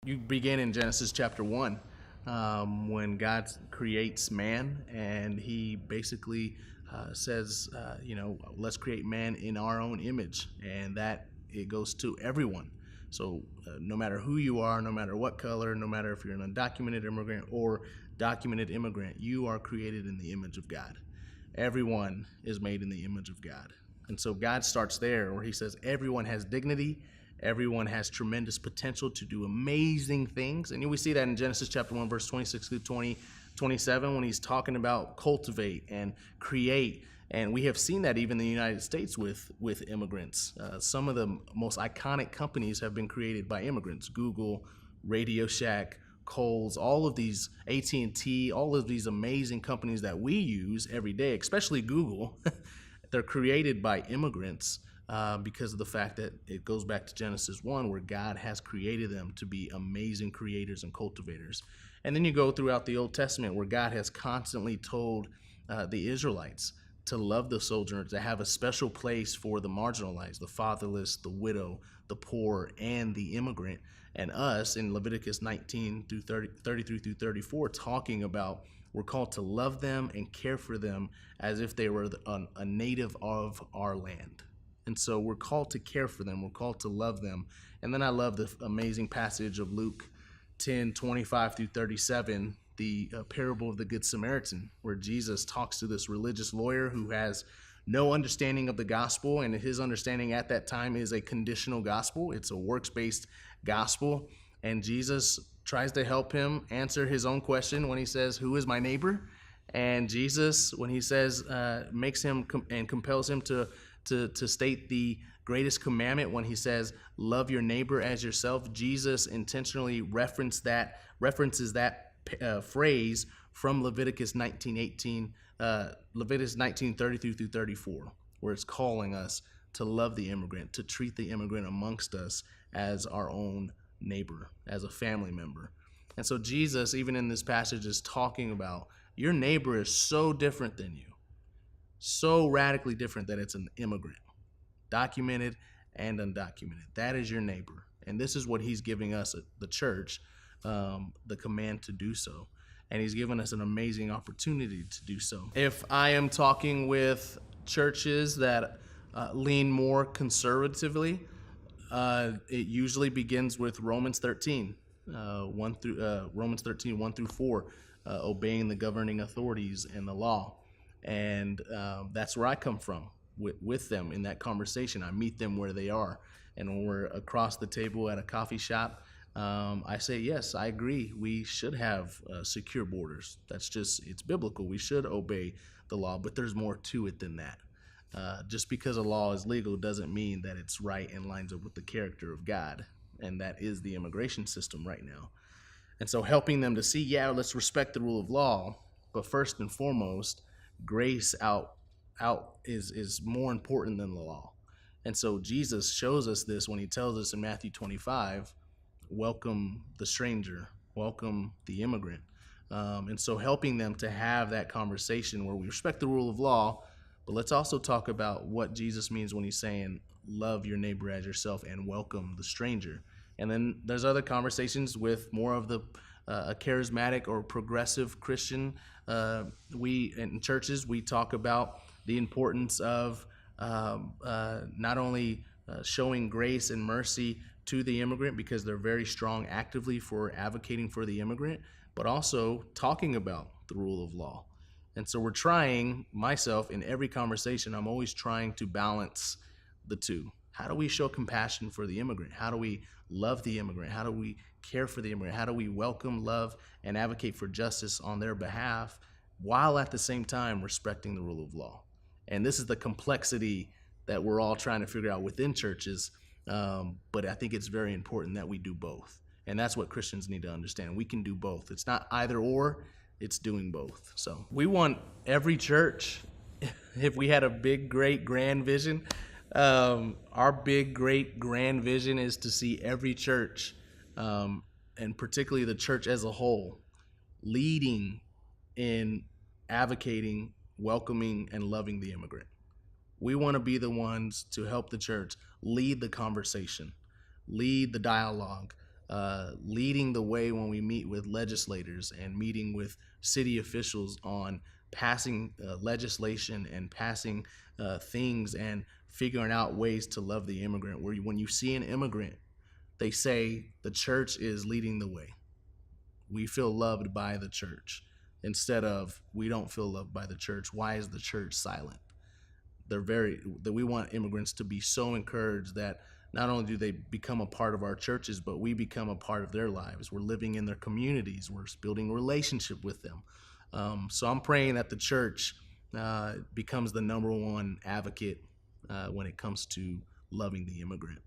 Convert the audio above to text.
You begin in Genesis chapter 1 when God creates man, and he basically says, let's create man in our own image, and that it goes to everyone. So no matter who you are, no matter what color, no matter if you're an undocumented immigrant or documented immigrant, you are created in the image of God. Everyone is made in the image of God. And so God starts there where he says everyone has dignity. Everyone has tremendous potential to do amazing things. And we see that in Genesis chapter 1, verse 26 through 27, when he's talking about cultivate and create. And we have seen that even in the United States with immigrants. Some of the most iconic companies have been created by immigrants. Google, Radio Shack, Kohl's, all of these, AT&T, all of these amazing companies that we use every day, especially Google, they're created by immigrants. Because of the fact that it goes back to Genesis 1, where God has created them to be amazing creators and cultivators. And then you go throughout the Old Testament, where God has constantly told the Israelites to love the sojourner, to have a special place for the marginalized, the fatherless, the widow, the poor, and the immigrant. And us, in Leviticus 19 through 33 through 34, talking about we're called to love them and care for them as if they were a native of our land. And so we're called to care for them. We're called to love them. And then I love the amazing passage of Luke 10:25 through 37, the parable of the Good Samaritan, where Jesus talks to this religious lawyer who has no understanding of the gospel. And his understanding at that time is a conditional gospel. It's a works-based gospel. And Jesus tries to help him answer his own question when he says, "Who is my neighbor?" And Jesus, when he says, makes him and compels him to state the greatest commandment when he says, love your neighbor as yourself, Jesus intentionally references that phrase from Leviticus 19:18, Leviticus 19:33 through 34, where it's calling us to love the immigrant, to treat the immigrant amongst us as our own neighbor, as a family member. And so Jesus, even in this passage, is talking about your neighbor is so different than you. So radically different that it's an immigrant, documented and undocumented. That is your neighbor. And this is what he's giving us, the church, the command to do so. And he's given us an amazing opportunity to do so. If I am talking with churches that lean more conservatively, it usually begins with Romans 13, 1 through 4, obeying the governing authorities and the law. And that's where I come from with them in that conversation. I meet them where they are. And when we're across the table at a coffee shop, I say, yes, I agree. We should have secure borders. It's biblical. We should obey the law, but there's more to it than that. Just because a law is legal doesn't mean that it's right and lines up with the character of God. And that is the immigration system right now. And so helping them to see, yeah, let's respect the rule of law, but first and foremost, grace out is more important than the law. And so Jesus shows us this when he tells us in Matthew 25, welcome the stranger, welcome the immigrant. And so helping them to have that conversation where we respect the rule of law, but let's also talk about what Jesus means when he's saying, love your neighbor as yourself and welcome the stranger. And then there's other conversations with more of the a charismatic or progressive Christian. We in churches, we talk about the importance of not only showing grace and mercy to the immigrant because they're very strong actively for advocating for the immigrant, but also talking about the rule of law. And so we're trying, myself, in every conversation, I'm always trying to balance the two. How do we show compassion for the immigrant? How do we love the immigrant? How do we care for the immigrant? How do we welcome, love, and advocate for justice on their behalf while at the same time respecting the rule of law? And this is the complexity that we're all trying to figure out within churches, but I think it's very important that we do both. And that's what Christians need to understand. We can do both. It's not either or, it's doing both. So we want every church, if we had a big, great, grand vision, our big, great, grand vision is to see every church, and particularly the church as a whole, leading in advocating, welcoming, and loving the immigrant. We want to be the ones to help the church lead the conversation, lead the dialogue, leading the way when we meet with legislators and meeting with city officials on passing legislation and passing things and figuring out ways to love the immigrant. Where when you see an immigrant, they say the church is leading the way. We feel loved by the church instead of we don't feel loved by the church. Why is the church silent? That we want immigrants to be so encouraged that not only do they become a part of our churches, but we become a part of their lives. We're living in their communities. We're building a relationship with them. So I'm praying that the church becomes the number one advocate when it comes to loving the immigrant.